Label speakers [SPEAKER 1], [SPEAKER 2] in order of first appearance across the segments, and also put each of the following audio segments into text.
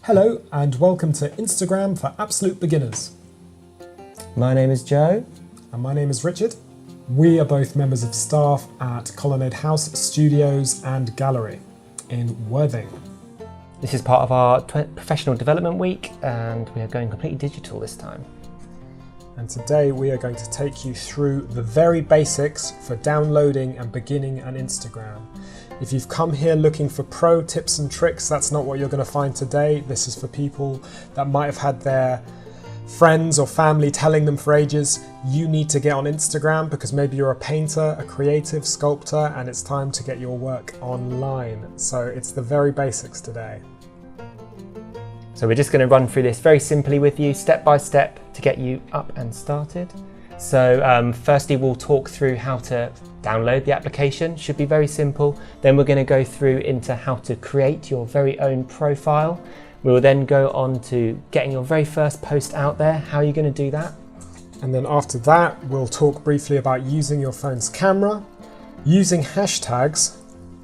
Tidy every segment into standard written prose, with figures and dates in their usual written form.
[SPEAKER 1] Hello and welcome to Instagram for Absolute Beginners.
[SPEAKER 2] My name is Joe.
[SPEAKER 1] And my name is Richard. We are both members of staff at Colonnade House Studios and Gallery in Worthing.
[SPEAKER 2] This is part of our professional development week and we are going completely digital this time.
[SPEAKER 1] And today we are going to take you through the very basics for downloading and beginning an Instagram. If you've come here looking for pro tips and tricks, that's not what you're going to find today. This is for people that might have had their friends or family telling them for ages, you need to get on Instagram because maybe you're a painter, a creative sculptor, and it's time to get your work online. So it's the very basics today.
[SPEAKER 2] So we're just going to run through this very simply with you, step by step, to get you up and started. So firstly, we'll talk through how to download the application. Should be very simple. Then we're going to go through into how to create your very own profile. We will then go on to getting your very first post out there. How are you going to do that?
[SPEAKER 1] And then after that, we'll talk briefly about using your phone's camera, using hashtags,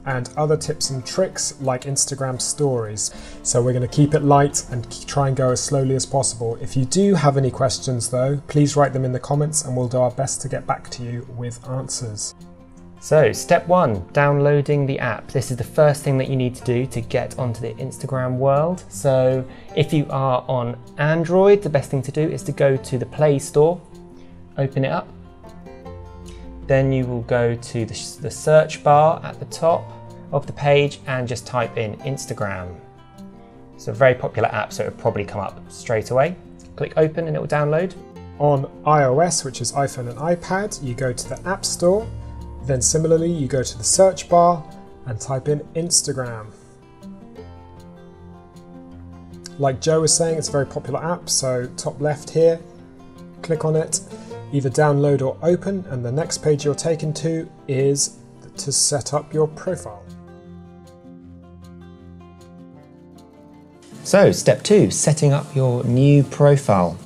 [SPEAKER 1] and other tips and tricks like Instagram stories. So we're going to keep it light and try and go as slowly as possible. If you do have any questions though, please write them in the comments and we'll do our best to get back to you with answers.
[SPEAKER 2] So step one, downloading the app. This is the first thing that you need to do to get onto the Instagram world. So if you are on Android, the best thing to do is to go to the Play Store, open it up. Then you will go to the search bar at the top of the page and just type in Instagram. It's a very popular app, so it'll probably come up straight away. Click open and it will download.
[SPEAKER 1] On iOS, which is iPhone and iPad, you go to the App Store. Then similarly, you go to the search bar and type in Instagram. Like Joe was saying, it's a very popular app, so top left here, click on it, either download or open, and the next page you're taken to is to set up your profile.
[SPEAKER 2] So step two, setting up your new profile.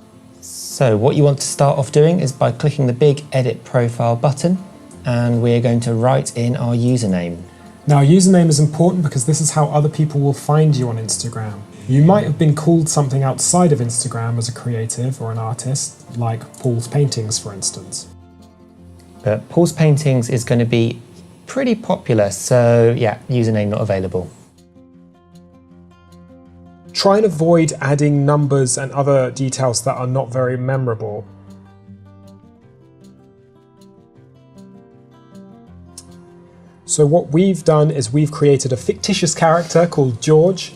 [SPEAKER 2] So what you want to start off doing is by clicking the big edit profile button, and we're going to write in our username.
[SPEAKER 1] Now, username is important because this is how other people will find you on Instagram. You might have been called something outside of Instagram as a creative or an artist, like Paul's Paintings, for instance.
[SPEAKER 2] But Paul's Paintings is going to be pretty popular, so yeah, username not available.
[SPEAKER 1] Try and avoid adding numbers and other details that are not very memorable. So what we've done is we've created a fictitious character called George,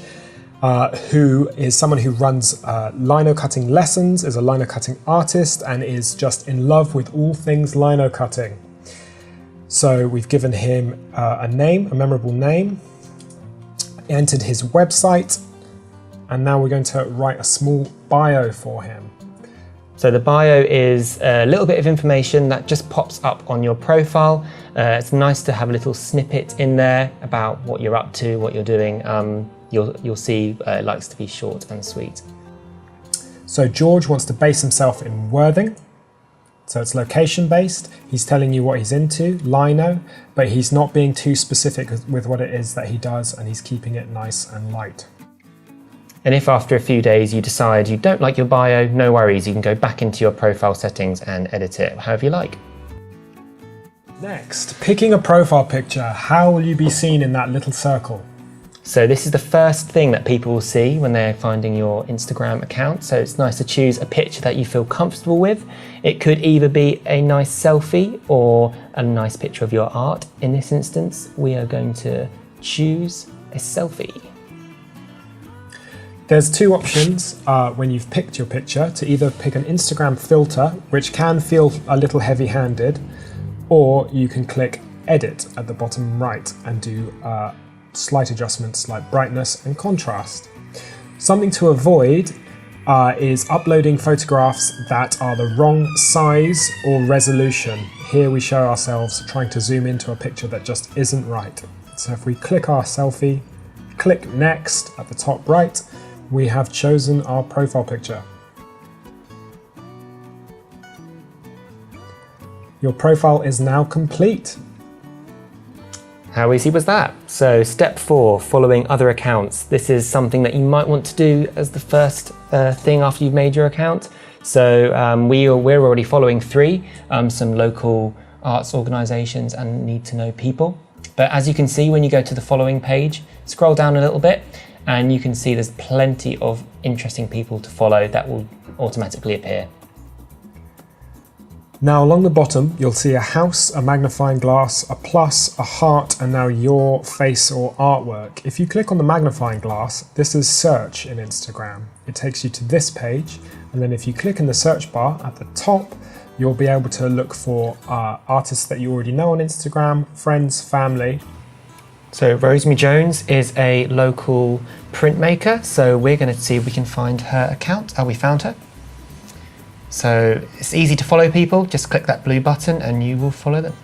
[SPEAKER 1] who is someone who runs lino cutting lessons, is a lino cutting artist, and is just in love with all things lino cutting. So we've given him a name, a memorable name, entered his website, and now we're going to write a small bio for him.
[SPEAKER 2] So the bio is a little bit of information that just pops up on your profile. It's nice to have a little snippet in there about what you're up to, what you're doing. You'll see it likes to be short and sweet.
[SPEAKER 1] So George wants to base himself in Worthing. So it's location based. He's telling you what he's into, lino, but he's not being too specific with what it is that he does, and he's keeping it nice and light.
[SPEAKER 2] And if after a few days you decide you don't like your bio, no worries, you can go back into your profile settings and edit it however you like.
[SPEAKER 1] Next, picking a profile picture. How will you be seen in that little circle?
[SPEAKER 2] So this is the first thing that people will see when they're finding your Instagram account. So it's nice to choose a picture that you feel comfortable with. It could either be a nice selfie or a nice picture of your art. In this instance, we are going to choose a selfie.
[SPEAKER 1] There's two options when you've picked your picture, to either pick an Instagram filter, which can feel a little heavy-handed, or you can click edit at the bottom right and do slight adjustments like brightness and contrast. Something to avoid is uploading photographs that are the wrong size or resolution. Here we show ourselves trying to zoom into a picture that just isn't right. So if we click our selfie, click next at the top right, we have chosen our profile picture. Your profile is now complete.
[SPEAKER 2] How easy was that? So step 4, following other accounts. This is something that you might want to do as the first thing after you've made your account. So we're already following 3, some local arts organisations and need to know people. But as you can see, when you go to the following page, scroll down a little bit and you can see there's plenty of interesting people to follow that will automatically appear.
[SPEAKER 1] Now along the bottom, you'll see a house, a magnifying glass, a plus, a heart, and now your face or artwork. If you click on the magnifying glass, this is search in Instagram. It takes you to this page, and then if you click in the search bar at the top, you'll be able to look for artists that you already know on Instagram, friends, family.
[SPEAKER 2] So Rosemary Jones is a local printmaker, so we're going to see if we can find her account. Oh, we found her. So it's easy to follow people, just click that blue button and you will follow them.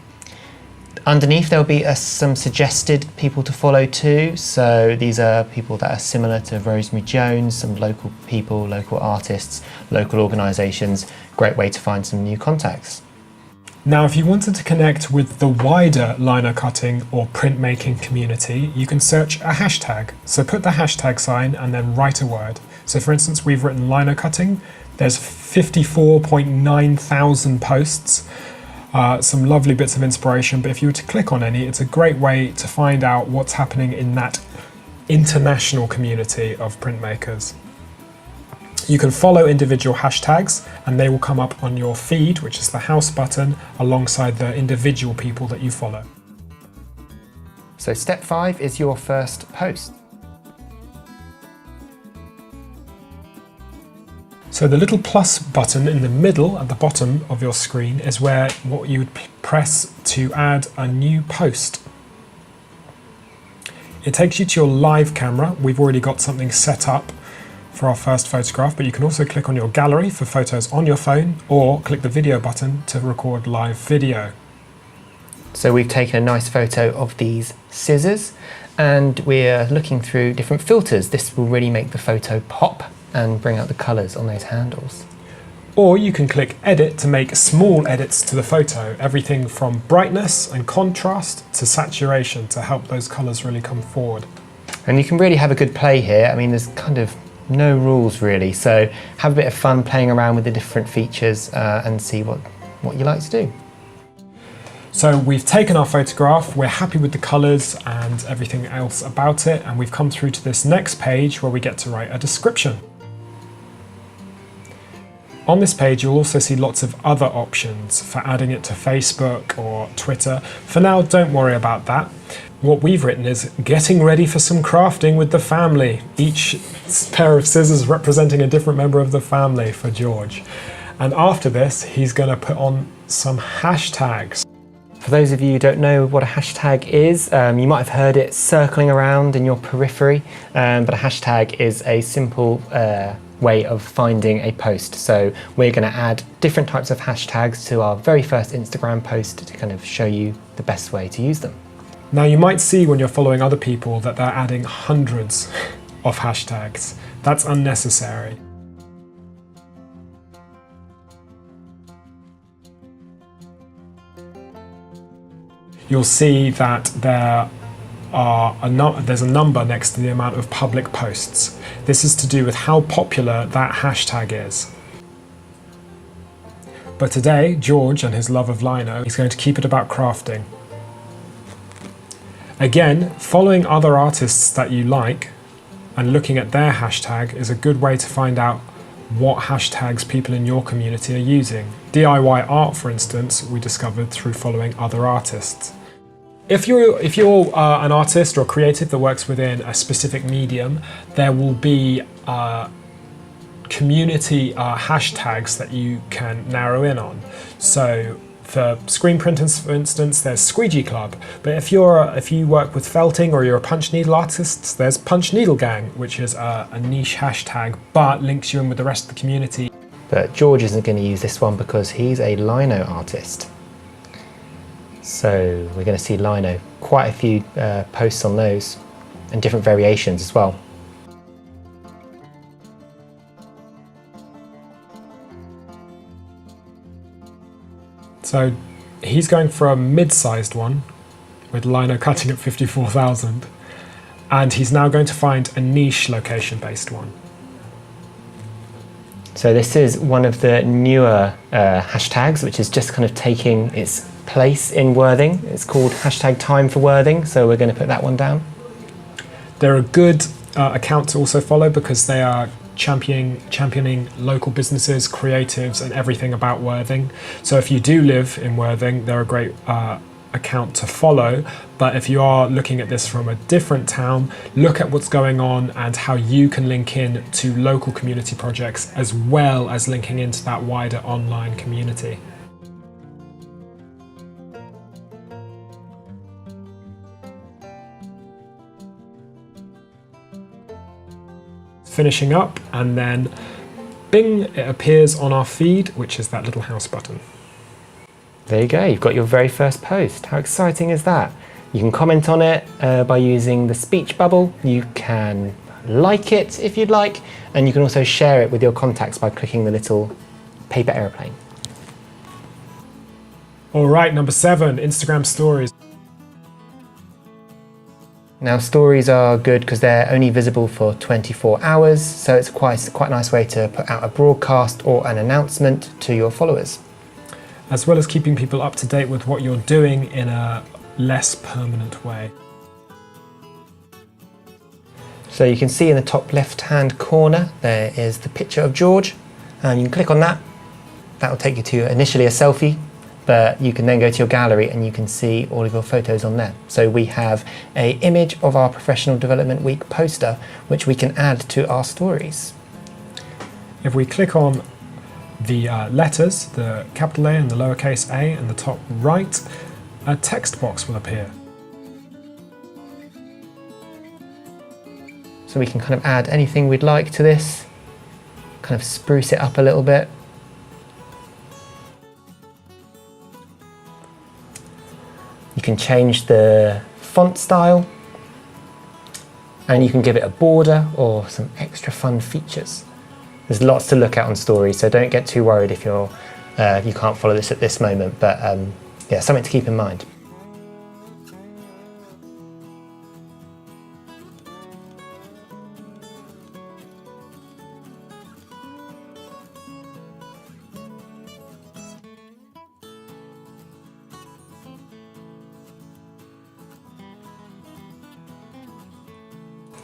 [SPEAKER 2] Underneath there'll be some suggested people to follow too, so these are people that are similar to Rosemary Jones, some local people, local artists, local organisations, great way to find some new contacts.
[SPEAKER 1] Now if you wanted to connect with the wider lino cutting or printmaking community, you can search a hashtag. So put the hashtag sign and then write a word. So for instance, we've written lino cutting. There's 54.9 thousand posts, some lovely bits of inspiration, but if you were to click on any, it's a great way to find out what's happening in that international community of printmakers. You can follow individual hashtags and they will come up on your feed, which is the house button, alongside the individual people that you follow.
[SPEAKER 2] So step 5 is your first post.
[SPEAKER 1] So the little plus button in the middle at the bottom of your screen is where what you would press to add a new post. It takes you to your live camera. We've already got something set up for our first photograph, but you can also click on your gallery for photos on your phone or click the video button to record live video.
[SPEAKER 2] So we've taken a nice photo of these scissors and we're looking through different filters. This will really make the photo pop and bring out the colours on those handles.
[SPEAKER 1] Or you can click edit to make small edits to the photo, everything from brightness and contrast to saturation to help those colours really come forward.
[SPEAKER 2] And you can really have a good play here. I mean, there's kind of no rules really, so have a bit of fun playing around with the different features and see what you like to do.
[SPEAKER 1] So we've taken our photograph, we're happy with the colours and everything else about it, and we've come through to this next page where we get to write a description. On this page, you'll also see lots of other options for adding it to Facebook or Twitter. For now, don't worry about that. What we've written is getting ready for some crafting with the family. Each pair of scissors representing a different member of the family for George. And after this, he's going to put on some hashtags.
[SPEAKER 2] For those of you who don't know what a hashtag is, you might have heard it circling around in your periphery, but a hashtag is a simple way of finding a post. So we're going to add different types of hashtags to our very first Instagram post to kind of show you the best way to use them.
[SPEAKER 1] Now you might see when you're following other people that they're adding hundreds of hashtags. That's unnecessary. You'll see that there's a number next to the amount of public posts. This is to do with how popular that hashtag is. But today, George and his love of lino is going to keep it about crafting. Again, following other artists that you like and looking at their hashtag is a good way to find out what hashtags people in your community are using. DIY art, for instance, we discovered through following other artists. If you're an artist or creative that works within a specific medium, there will be community hashtags that you can narrow in on. So for screen printers, for instance, there's Squeegee Club. But if you work with felting or you're a punch needle artist, there's Punch Needle Gang, which is a niche hashtag, but links you in with the rest of the community.
[SPEAKER 2] But George isn't going to use this one because he's a lino artist. So we're going to see lino, quite a few posts on those and different variations as well.
[SPEAKER 1] So he's going for a mid-sized one with lino cutting at 54,000. And he's now going to find a niche location-based one.
[SPEAKER 2] So this is one of the newer hashtags, which is just kind of taking its place in Worthing. It's called hashtag Time for Worthing, so we're going to put that one down.
[SPEAKER 1] They're a good account to also follow because they are championing local businesses, creatives, and everything about Worthing. So if you do live in Worthing, they're a great account to follow. But if you are looking at this from a different town, look at what's going on and how you can link in to local community projects as well as linking into that wider online community. Finishing up, and then bing, it appears on our feed, which is that little house button.
[SPEAKER 2] There you go, you've got your very first post. How exciting is that? You can comment on it by using the speech bubble, you can like it if you'd like, and you can also share it with your contacts by clicking the little paper aeroplane.
[SPEAKER 1] All right, number 7, Instagram stories.
[SPEAKER 2] Now stories are good because they're only visible for 24 hours, so it's quite a nice way to put out a broadcast or an announcement to your followers.
[SPEAKER 1] As well as keeping people up to date with what you're doing in a less permanent way.
[SPEAKER 2] So you can see in the top left hand corner there is the picture of George, and you can click on that. That will take you to initially a selfie, but you can then go to your gallery and you can see all of your photos on there. So we have an image of our Professional Development Week poster, which we can add to our stories.
[SPEAKER 1] If we click on the letters, the capital A and the lowercase a in the top right, a text box will appear.
[SPEAKER 2] So we can kind of add anything we'd like to this, kind of spruce it up a little bit. You can change the font style, and you can give it a border or some extra fun features. There's lots to look at on stories, so don't get too worried if you can't follow this at this moment, but yeah, something to keep in mind.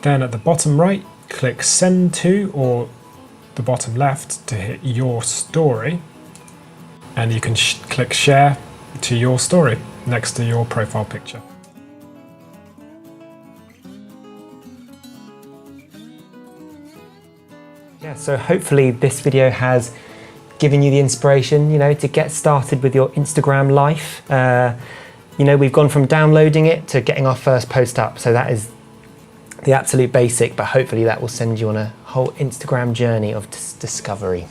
[SPEAKER 1] Then at the bottom right, click send to, or the bottom left to hit your story, and you can click share to your story next to your profile picture.
[SPEAKER 2] Yeah, so hopefully this video has given you the inspiration, to get started with your Instagram life. We've gone from downloading it to getting our first post up, so that is the absolute basic, but hopefully that will send you on a whole Instagram journey of discovery.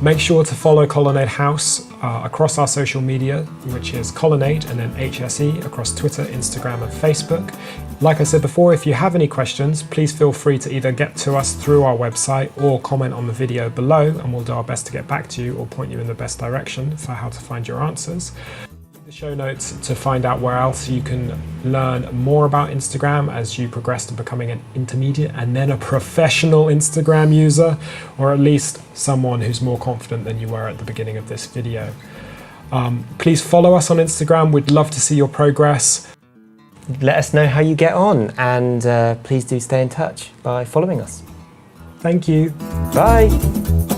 [SPEAKER 1] Make sure to follow Colonnade House across our social media, which is Colonnade and then HSE across Twitter, Instagram and Facebook. Like I said before, if you have any questions, please feel free to either get to us through our website or comment on the video below, and we'll do our best to get back to you or point you in the best direction for how to find your answers. The show notes to find out where else you can learn more about Instagram as you progress to becoming an intermediate and then a professional Instagram user, or at least someone who's more confident than you were at the beginning of this video. Please follow us on Instagram. We'd love to see your progress.
[SPEAKER 2] Let us know how you get on, and please do stay in touch by following us.
[SPEAKER 1] Thank you.
[SPEAKER 2] Bye.